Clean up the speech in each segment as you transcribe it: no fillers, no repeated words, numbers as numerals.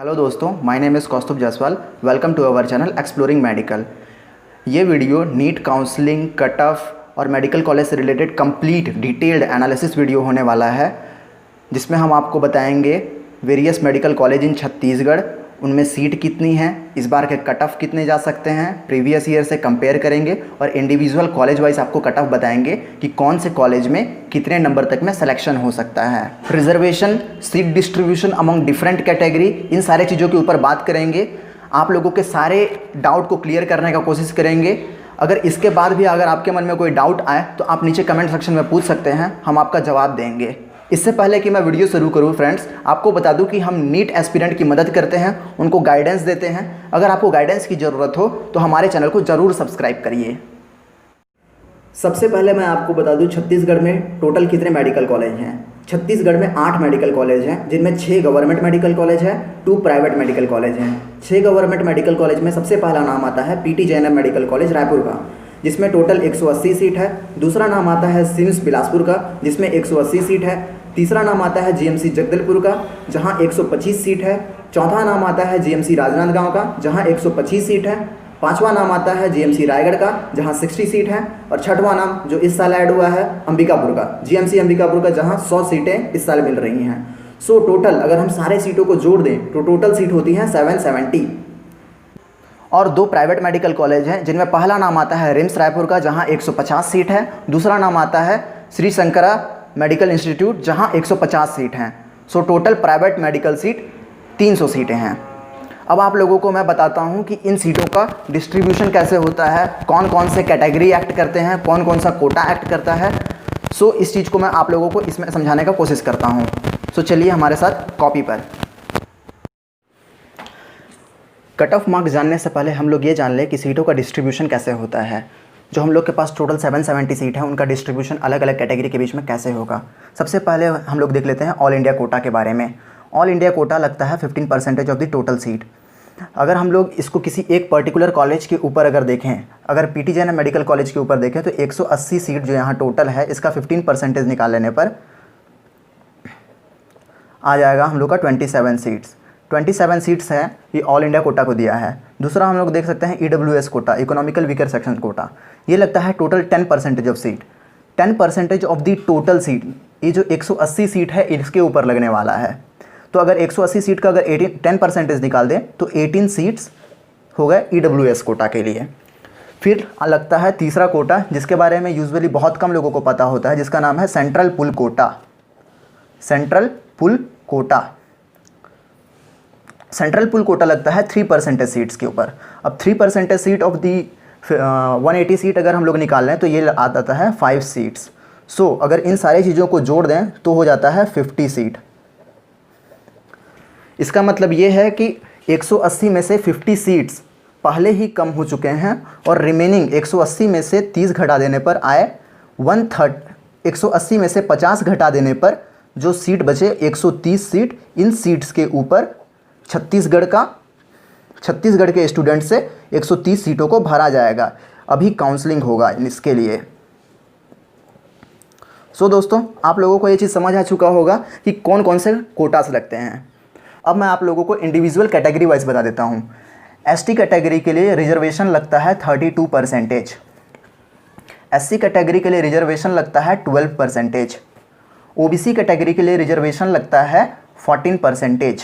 Hello दोस्तों, my name is Kaustubh Jaiswal. Welcome to our channel exploring medical. ये video NEET counselling, cut off और medical college से related complete detailed analysis video होने वाला है, जिसमें हम आपको बताएंगे various medical college in Chhattisgarh, उनमें सीट कितनी है, इस बार के कट ऑफ कितने जा सकते हैं, प्रीवियस ईयर से कंपेयर करेंगे और इंडिविजुअल कॉलेज वाइज आपको कट ऑफ बताएंगे कि कौन से कॉलेज में कितने नंबर तक में सिलेक्शन हो सकता है। Reservation, seat distribution among different category, इन सारे चीज़ों के ऊपर बात करेंगे। आप लोगों के सारे डाउट को क्लियर करने का कोशिश करेंगे। अगर इसके बाद भी अगर आपके मन में कोई डाउट आए तो आप नीचे कमेंट सेक्शन में पूछ सकते हैं, हम आपका जवाब देंगे। इससे पहले कि मैं वीडियो शुरू करूं फ्रेंड्स, आपको बता दूं कि हम नीट एस्पिरेंट की मदद करते हैं, उनको गाइडेंस देते हैं। अगर आपको गाइडेंस की ज़रूरत हो तो हमारे चैनल को ज़रूर सब्सक्राइब करिए। सबसे पहले मैं आपको बता दूं छत्तीसगढ़ में टोटल कितने मेडिकल कॉलेज हैं। छत्तीसगढ़ में 8 मेडिकल कॉलेज हैं, जिनमें 6 गवर्नमेंट मेडिकल कॉलेज है, 2 प्राइवेट मेडिकल कॉलेज हैं। 6 गवर्नमेंट मेडिकल कॉलेज में सबसे पहला नाम आता है PT Zainab medical college Raipur का, जिसमें टोटल 180 सीट है। दूसरा नाम आता है सिम्स बिलासपुर का, जिसमें 180 सीट है। तीसरा नाम आता है जीएमसी जगदलपुर का, जहां 125 सीट है। चौथा नाम आता है जीएमसी राजनांदगांव का, जहां 125 सीट है। पांचवा नाम आता है जीएमसी रायगढ़ का, जहां 60 सीट है। और छठवां नाम जो इस साल ऐड हुआ है अंबिकापुर का, जीएमसी अंबिकापुर का, जहां 100 सीटें इस साल मिल रही हैं। सो टोटल अगर हम सारे सीटों को जोड़ दें तो टोटल सीट होती हैं 770। और 2 प्राइवेट मेडिकल कॉलेज हैं, जिनमें पहला नाम आता है रिम्स रायपुर का, जहां 150 सीट है। दूसरा नाम आता है श्री शंकरा मेडिकल इंस्टीट्यूट, जहां 150 सीट हैं। So total private medical seat 300 सीटें हैं। अब आप लोगों को मैं बताता हूं कि इन सीटों का डिस्ट्रीब्यूशन कैसे होता है, कौन कौन से कैटेगरी एक्ट करते हैं, कौन कौन सा कोटा एक्ट करता है। सो इस चीज़ को मैं आप लोगों को इसमें समझाने का कोशिश करता हूं। सो चलिए हमारे साथ कॉपी पर। कट ऑफ मार्क्स जानने से पहले हम लोग ये जान लें कि सीटों का डिस्ट्रीब्यूशन कैसे होता है। जो हम लोग के पास टोटल 770 सीट है, उनका डिस्ट्रीब्यूशन अलग अलग कैटेगरी के बीच में कैसे होगा। सबसे पहले हम लोग देख लेते हैं ऑल इंडिया कोटा के बारे में। ऑल इंडिया कोटा लगता है 15% ऑफ द टोटल सीट। अगर हम लोग इसको किसी एक पर्टिकुलर कॉलेज के ऊपर अगर देखें, अगर पीटी जैन मेडिकल कॉलेज के ऊपर देखें तो 180 सीट जो यहाँ टोटल है, इसका 15% निकाल लेने पर आ जाएगा हम लोग का 27 सीट्स। 27 सीट्स हैं, ये ऑल इंडिया कोटा को दिया है। दूसरा हम लोग देख सकते हैं EWS quota, economical weaker section quota. ये लगता है total 10% of seat, 10% of the total seat. ये जो 180 सीट है इसके ऊपर लगने वाला है। तो अगर 180 सीट का अगर 10% निकाल दें तो 18 सीट्स हो गए ईडब्ल्यूएस कोटा के लिए। फिर लगता है तीसरा कोटा, जिसके बारे में यूजुअली बहुत कम लोगों को पता होता है, जिसका नाम है सेंट्रल पुल कोटा। सेंट्रल पुल कोटा, सेंट्रल पुल कोटा लगता है 3% सीट्स के ऊपर। अब 3% सीट ऑफ दी 180 सीट अगर हम लोग निकाल लें तो ये आता है 5 सीट्स। सो अगर इन सारी चीज़ों को जोड़ दें तो हो जाता है 50 सीट। इसका मतलब ये है कि 180 में से 50 सीट्स पहले ही कम हो चुके हैं और रिमेनिंग 180 में से 30 घटा देने पर आए 180 में से 50 घटा देने पर जो सीट बचे 130 सीट। इन सीट्स के ऊपर छत्तीसगढ़ के स्टूडेंट से 130 सीटों को भरा जाएगा। अभी काउंसलिंग होगा इसके लिए। सो दोस्तों, आप लोगों को ये चीज़ समझ आ चुका होगा कि कौन कौन से कोटास लगते हैं। अब मैं आप लोगों को इंडिविजुअल कैटेगरी वाइज बता देता हूँ। एसटी कैटेगरी के लिए रिजर्वेशन लगता है 32%, एससी कैटेगरी के लिए रिजर्वेशन लगता है 12%, ओबीसी कैटेगरी के लिए रिजर्वेशन लगता है 14%,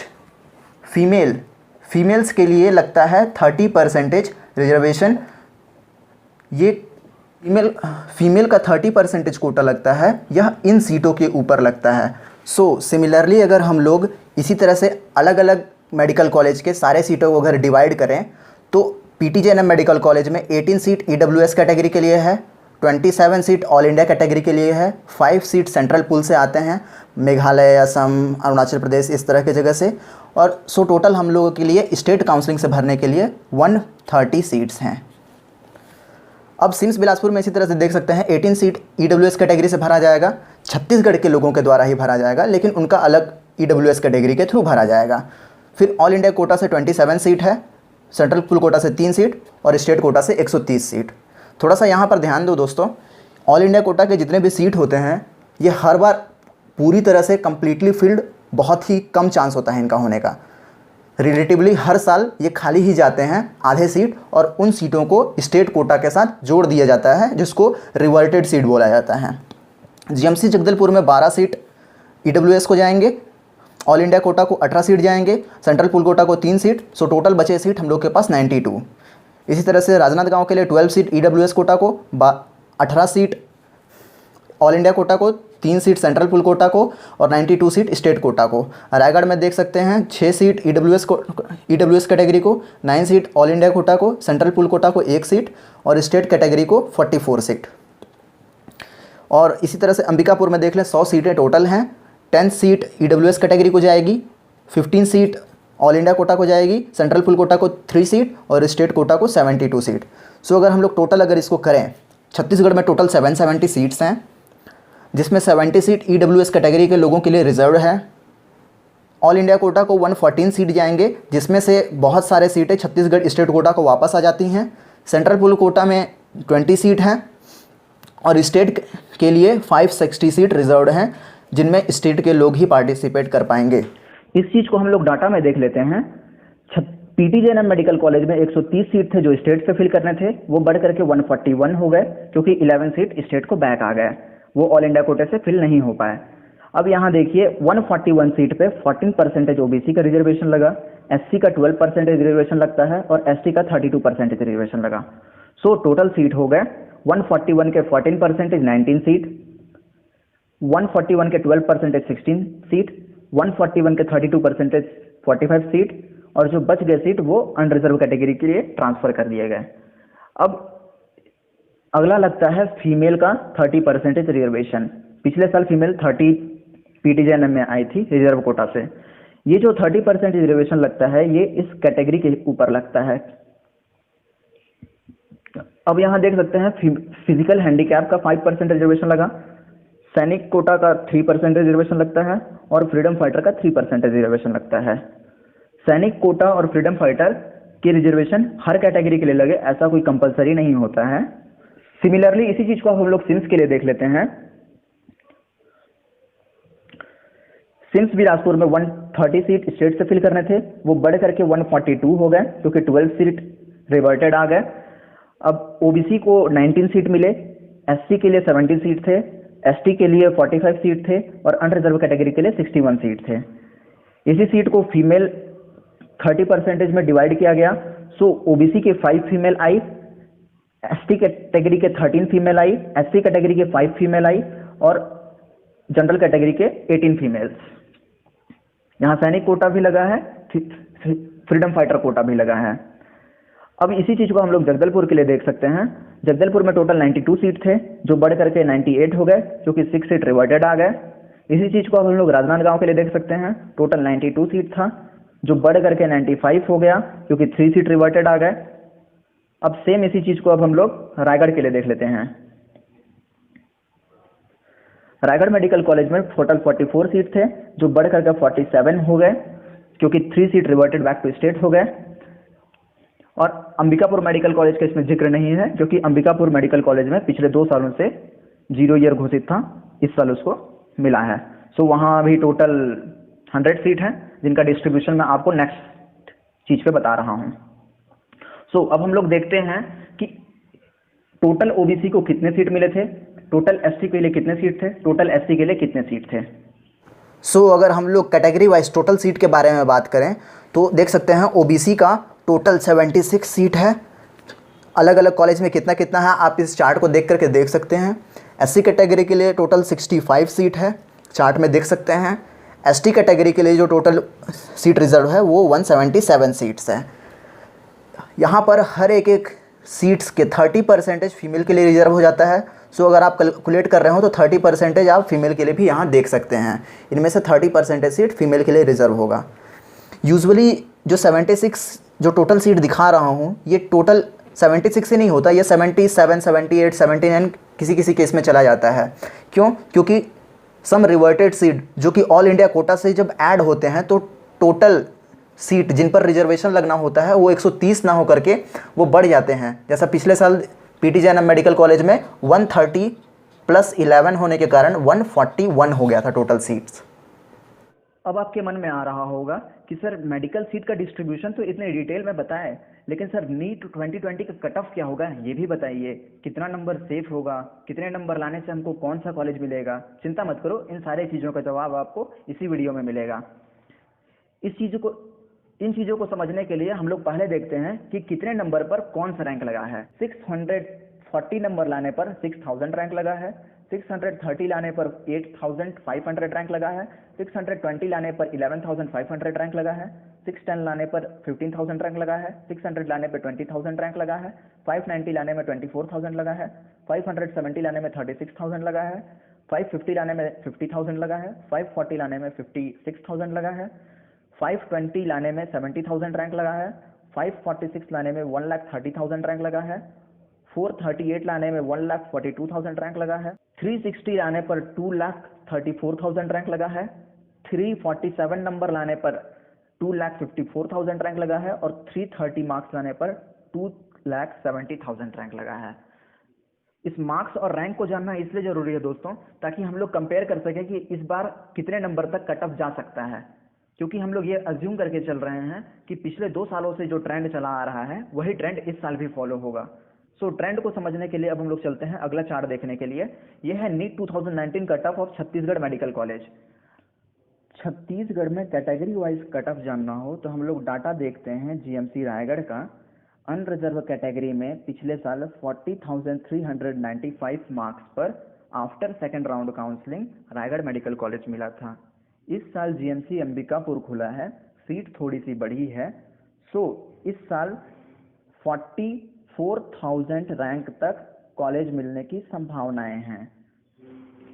फीमेल्स के लिए लगता है 30% रिजर्वेशन। ये फीमेल का 30% कोटा लगता है, यह इन सीटों के ऊपर लगता है। सो सिमिलरली अगर हम लोग इसी तरह से अलग अलग मेडिकल कॉलेज के सारे सीटों को अगर डिवाइड करें तो पीटी जैनब मेडिकल कॉलेज में 18 सीट ईडब्ल्यूएस कैटेगरी के लिए है, 27 सीट ऑल इंडिया कैटेगरी के लिए है, 5 सीट सेंट्रल पूल से आते हैं, मेघालय, असम, अरुणाचल प्रदेश, इस तरह की जगह से। और सो टोटल हम लोगों के लिए स्टेट काउंसलिंग से भरने के लिए 130 सीट्स हैं। अब सिम्स बिलासपुर में इसी तरह से देख सकते हैं 18 सीट ईडब्ल्यूएस कैटेगरी से भरा जाएगा, छत्तीसगढ़ के लोगों के द्वारा ही भरा जाएगा, लेकिन उनका अलग ईडब्ल्यूएस कैटेगरी के थ्रू भरा जाएगा। फिर ऑल इंडिया कोटा से 27 सीट है, सेंट्रल पूल कोटा से 3 सीट और स्टेट कोटा से 130 सीट। थोड़ा सा यहाँ पर ध्यान दो दोस्तों, ऑल इंडिया कोटा के जितने भी सीट होते हैं ये हर बार पूरी तरह से कम्प्लीटली फिल्ड बहुत ही कम चांस होता है इनका होने का। रिलेटिवली हर साल ये खाली ही जाते हैं आधे सीट, और उन सीटों को स्टेट कोटा के साथ जोड़ दिया जाता है, जिसको रिवर्टेड सीट बोला जाता है। जीएमसी जगदलपुर में 12 सीट ईडब्ल्यूएस को जाएंगे, ऑल इंडिया कोटा को 18 सीट जाएंगे, सेंट्रल पूल कोटा को 3 सीट, सो टोटल बचे सीट हम लोग के पास 92। इसी तरह से राजनांदगांव के लिए 12 सीट ईडब्ल्यूएस कोटा को, 18 सीट ऑल इंडिया कोटा को, 3 सीट सेंट्रल पूल कोटा को और 92 सीट स्टेट कोटा को। रायगढ़ में देख सकते हैं 6 सीट ईडब्ल्यूएस कैटेगरी को, 9 सीट ऑल इंडिया कोटा को, सेंट्रल पूल कोटा को 1 सीट और स्टेट कैटेगरी को 44 सीट। और इसी तरह से अंबिकापुर में देख लें 100 सीटें टोटल हैं, 10 सीट ईडब्ल्यूएस कैटेगरी को जाएगी, 15 सीट ऑल इंडिया कोटा को जाएगी, सेंट्रल पूल कोटा को 3 सीट और स्टेट कोटा को 72 सीट। सो अगर हम लोग टोटल अगर इसको करें, छत्तीसगढ़ में टोटल 770 सीट्स हैं, जिसमें 70 सीट ईडब्ल्यूएस कैटेगरी के लोगों के लिए रिजर्व है। ऑल इंडिया कोटा को 114 सीट जाएंगे, जिसमें से बहुत सारे सीटें छत्तीसगढ़ स्टेट कोटा को वापस आ जाती हैं। सेंट्रल पूल कोटा में 20 सीट हैं और स्टेट के लिए 560 सीट रिजर्व हैं, जिनमें स्टेट के लोग ही पार्टिसिपेट कर पाएंगे। इस चीज़ को हम लोग डाटा में देख लेते हैं। पीटीजेएनएम मेडिकल कॉलेज में 130 सीट थे जो स्टेट से फिल करने थे, वो बढ़ करके 141 हो गए, क्योंकि 11 सीट स्टेट को बैक आ गए, वो ऑल इंडिया कोटे से फिल नहीं हो पाए। अब यहाँ देखिए 141 सीट पे 14% ओबीसी का रिजर्वेशन लगा, एससी का 12% रिजर्वेशन लगता है और एसटी का 32% रिजर्वेशन लगा। सो टोटल सीट हो गए 141 के 14% 19 सीट, 141 के 12% 16 सीट, 141 के 32% 45 सीट, और जो बच गए सीट वो अनरिजर्व कैटेगरी के लिए ट्रांसफर कर दिए गए। अब अगला लगता है फीमेल का 30% रिजर्वेशन। पिछले साल फीमेल 30 पीटीजेएनएम में आई थी रिजर्व कोटा से। ये जो 30% रिजर्वेशन लगता है ये इस कैटेगरी के ऊपर लगता है। अब यहाँ देख सकते हैं फिजिकल हैंडीकैप का 5% रिजर्वेशन लगा, सैनिक कोटा का 3% रिजर्वेशन लगता है और फ्रीडम फाइटर का 3% रिजर्वेशन लगता है। सैनिक कोटा और फ्रीडम फाइटर के रिजर्वेशन हर कैटेगरी के लिए लगे, ऐसा कोई कंपलसरी नहीं होता है। सिमिलरली इसी चीज को हम लोग सिम्स के लिए देख लेते हैं। सिम्स बिलासपुर में 130 सीट स्टेट से फिल करने थे, वो बढ़ करके 142 हो गए, क्योंकि 12 सीट रिवर्टेड आ गए। अब ओबीसी को 19 सीट मिले, एससी के लिए 70 सीट थे, एसटी के लिए 45 सीट थे और अनरिजर्व कैटेगरी के लिए 61 सीट थे। इसी सीट को फीमेल 30% में डिवाइड किया गया। सो ओबीसी के 5 फीमेल आई, एसटी कैटेगरी के 13 फीमेल आई, एससी कैटेगरी के 5 फीमेल आई और जनरल कैटेगरी के 18 फीमेल्स। यहाँ सैनिक कोटा भी लगा है, फ्रीडम फाइटर कोटा भी लगा है। अब इसी चीज को हम लोग जगदलपुर के लिए देख सकते हैं। जगदलपुर में टोटल 92 सीट थे जो बढ़ करके 98 हो गए, क्योंकि 6 सीट रिवर्टेड आ गए। इसी चीज को हम लोग राजनांदगांव के लिए देख सकते हैं। टोटल 92 सीट था जो बढ़ करके 95 हो गया, क्योंकि 3 सीट रिवर्टेड आ गए। अब सेम इसी चीज को अब हम लोग रायगढ़ के लिए देख लेते हैं। रायगढ़ मेडिकल कॉलेज में टोटल 44 सीट थे जो बढ़ करके 47 हो गए, क्योंकि 3 seat reverted back to state हो गए। और अंबिकापुर मेडिकल कॉलेज का इसमें जिक्र नहीं है, क्योंकि अंबिकापुर मेडिकल कॉलेज में पिछले 2 सालों से 0 ईयर घोषित था, इस साल उसको मिला है। सो वहाँ अभी टोटल 100 सीट हैं, जिनका डिस्ट्रीब्यूशन मैं आपको नेक्स्ट चीज पे बता रहा हूँ। सो अब हम लोग देखते हैं कि टोटल ओबीसी को कितने सीट मिले थे, टोटल एसटी के लिए कितने सीट थे, टोटल एससी के लिए कितने सीट थे। सो अगर हम लोग कैटेगरी वाइज टोटल सीट के बारे में बात करें तो देख सकते हैं ओबीसी का टोटल 76 सीट है। अलग अलग कॉलेज में कितना कितना है आप इस चार्ट को देख करके देख सकते हैं। एससी कैटेगरी के लिए टोटल 65 सीट है, चार्ट में देख सकते हैं। एसटी कैटेगरी के लिए जो टोटल सीट रिजर्व है वो 177 सीट्स है। यहाँ पर हर एक सीट्स के 30% फीमेल के लिए रिजर्व हो जाता है। सो अगर आप कैलकुलेट कर रहे हो तो 30% आप फीमेल के लिए भी यहाँ देख सकते हैं। इनमें से 30% सीट फीमेल के लिए रिजर्व होगा। यूजुअली जो 76 जो टोटल सीट दिखा रहा हूँ ये टोटल 76 से नहीं होता, ये 77, 78, 79 किसी किसी केस में चला जाता है। क्यों? क्योंकि सम रिवर्टेड सीट जो कि ऑल इंडिया कोटा से जब ऐड होते हैं तो टोटल सीट जिन पर रिजर्वेशन लगना होता है वो 130 ना हो करके वो बढ़ जाते हैं। जैसा पिछले साल पीटीजेएनएम मेडिकल कॉलेज में 130 + 11 होने के कारण 141 हो गया था टोटल सीट्स। अब आपके मन में आ रहा होगा कि सर मेडिकल सीट का डिस्ट्रीब्यूशन तो इतने डिटेल में बताएं, लेकिन सर नीट 2020 का कट ऑफ क्या होगा ये भी बताइए, कितना नंबर सेफ होगा, कितने नंबर लाने से हमको कौन सा कॉलेज मिलेगा। चिंता मत करो, इन सारे चीज़ों का जवाब आपको इसी वीडियो में मिलेगा। इन चीज़ों को समझने के लिए हम लोग पहले देखते हैं कि कितने नंबर पर कौन सा रैंक लगा है। 640 नंबर लाने पर 6000 रैंक लगा है, 630 लाने पर 8500 रैंक लगा है, 620 लाने पर 11500 रैंक लगा है, 610 लाने पर 15000 रैंक लगा है, 600 लाने पर 20000 रैंक लगा है, 590 लाने में 24000 लगा है, 570 लाने में 36000 लगा है, 550 लाने में 50000 लगा है, 540 लाने में 56000 लगा है, 520 लाने में 70000 रैंक लगा है, 546 लाने में 1,30,000 रैंक लगा है, 438 लाने में 1,42,000 रैंक लगा है, 360 लाने पर 2,34,000 रैंक लगा है, 347 नंबर लाने पर 2,54,000 रैंक लगा है और 330 मार्क्स लाने पर 2,70,000 रैंक लगा है। इस मार्क्स और रैंक को जानना इसलिए जरूरी है दोस्तों, ताकि हम लोग कंपेयर कर सकें कि इस बार कितने नंबर तक कट ऑफ जा सकता है, क्योंकि हम लोग ये अज्यूम करके चल रहे हैं कि पिछले 2 सालों से जो ट्रेंड चला आ रहा है वही ट्रेंड इस साल भी फॉलो होगा। सो ट्रेंड को समझने के लिए अब हम लोग चलते हैं अगला चार्ट देखने के लिए। यह है NEET 2019 cut off Chhattisgarh medical college. Chhattisgarh में कैटेगरी वाइज कट ऑफ जानना हो तो हम लोग डाटा देखते हैं जीएमसी रायगढ़ का। अनरिजर्व कैटेगरी में पिछले साल 40,395 मार्क्स पर after second round counselling Raigarh medical college मिला था। इस साल जीएमसी अंबिकापुर खुला है, सीट थोड़ी सी बढ़ी है। सो इस साल 44,000 रैंक तक कॉलेज मिलने की संभावनाएं हैं,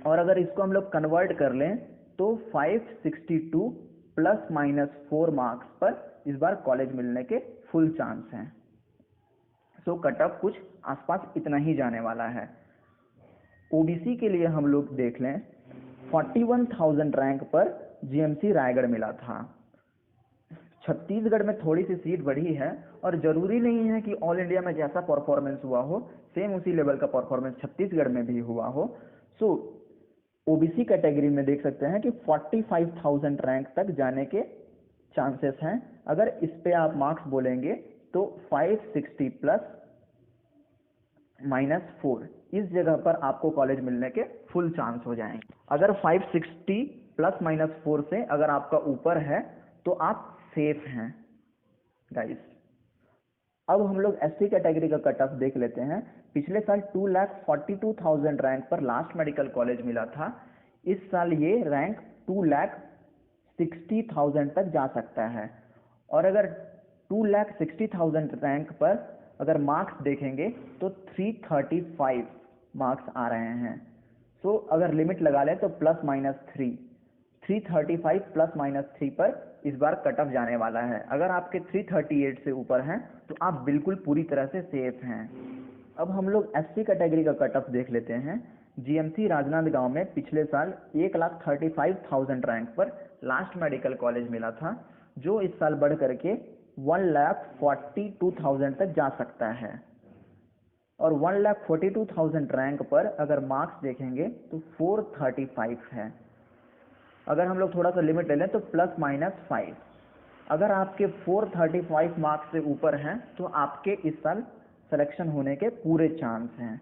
और अगर इसको हम लोग कन्वर्ट कर लें तो 562 ±4 मार्क्स पर इस बार कॉलेज मिलने के फुल चांस हैं। सो कट ऑफ कुछ आसपास इतना ही जाने वाला है। ओबीसी के लिए हम लोग देख लें, 41,000 रैंक पर जीएमसी रायगढ़ मिला था। छत्तीसगढ़ में थोड़ी सी सीट बढ़ी है, और जरूरी नहीं है कि ऑल इंडिया में जैसा परफॉर्मेंस हुआ हो सेम उसी लेवल का परफॉर्मेंस छत्तीसगढ़ में भी हुआ हो। सो ओबीसी कैटेगरी में देख सकते हैं कि 45,000 रैंक तक जाने के चांसेस हैं। अगर इस पे आप मार्क्स बोलेंगे तो 560 ±4 इस जगह पर आपको कॉलेज मिलने के फुल चांस हो जाएंगे। अगर 560 ±4 से अगर आपका ऊपर है तो आप सेफ हैं गाइस। अब हम लोग एससी कैटेगरी का कट ऑफ देख लेते हैं। पिछले साल 2,42,000 रैंक पर लास्ट मेडिकल कॉलेज मिला था। इस साल ये रैंक 2,60,000 तक जा सकता है, और अगर 2,60,000 रैंक पर अगर मार्क्स देखेंगे तो 335 मार्क्स आ रहे हैं। सो अगर लिमिट लगा लें तो ±3, 335 ±3 पर इस बार कट ऑफ जाने वाला है। अगर आपके 338 से ऊपर हैं तो आप बिल्कुल पूरी तरह से सेफ हैं। अब हम लोग एससी कैटेगरी का कट ऑफ देख लेते हैं। जीएमसी राजनांदगांव में पिछले साल 1,35,000 रैंक पर लास्ट मेडिकल कॉलेज मिला था, जो इस साल बढ़ करके 1,42,000 तक जा सकता है। और 1,42,000 रैंक पर अगर मार्क्स देखेंगे तो 435 है। अगर हम लोग थोड़ा सा लिमिट ले लें तो ±5। अगर आपके 435 मार्क्स से ऊपर हैं तो आपके इस साल सिलेक्शन होने के पूरे चांस हैं।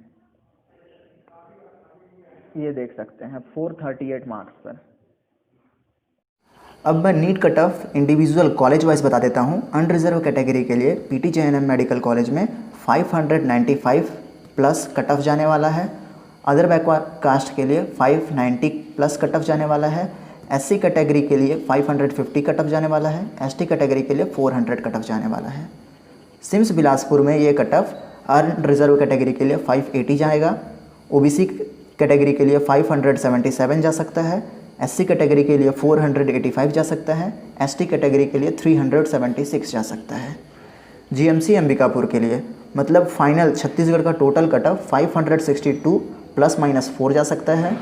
ये देख सकते हैं 438 मार्क्स पर। अब मैं NEET cut off individual college wise बता देता हूँ। अनरिजर्व कैटेगरी के लिए पीटीजेएनएम मेडिकल कॉलेज में 595 प्लस कट ऑफ जाने वाला है। अदर बैकवर्ड कास्ट के लिए 590 प्लस कट ऑफ जाने वाला है। एससी कैटेगरी के लिए 550 कट ऑफ जाने वाला है। एसटी कैटेगरी के लिए 400 कट ऑफ जाने वाला है। सिम्स बिलासपुर में ये कट ऑफ अनरिजर्व कैटेगरी के लिए 580 जाएगा। ओबीसी कैटेगरी के लिए 577 जा सकता है। एससी कैटेगरी के लिए 485 जा सकता है। एसटी कैटेगरी के लिए 376 जा सकता है। जीएमसी अंबिकापुर के लिए मतलब फाइनल छत्तीसगढ़ का टोटल कट ऑफ 562 ±4 जा सकता है।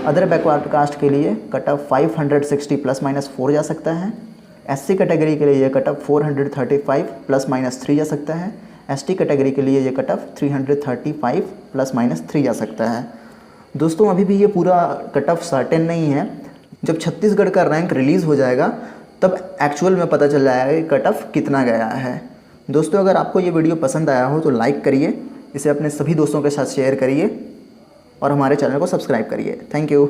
अदर बैकवर्ड कास्ट के लिए कट ऑफ 560 ±4 जा सकता है। एससी कैटेगरी के लिए ये कट ऑफ 435 ±3 जा सकता है। एसटी कैटेगरी के लिए ये कट ऑफ 335 ±3 जा सकता है। दोस्तों अभी भी ये पूरा कट ऑफ सर्टेन नहीं है, जब छत्तीसगढ़ का रैंक रिलीज़ हो जाएगा तब एक्चुअल में पता चल जाएगा कि कट ऑफ कितना गया है। दोस्तों, अगर आपको ये वीडियो पसंद आया हो तो लाइक करिए, इसे अपने सभी दोस्तों के साथ शेयर करिए और हमारे चैनल को सब्सक्राइब करिए। Thank you.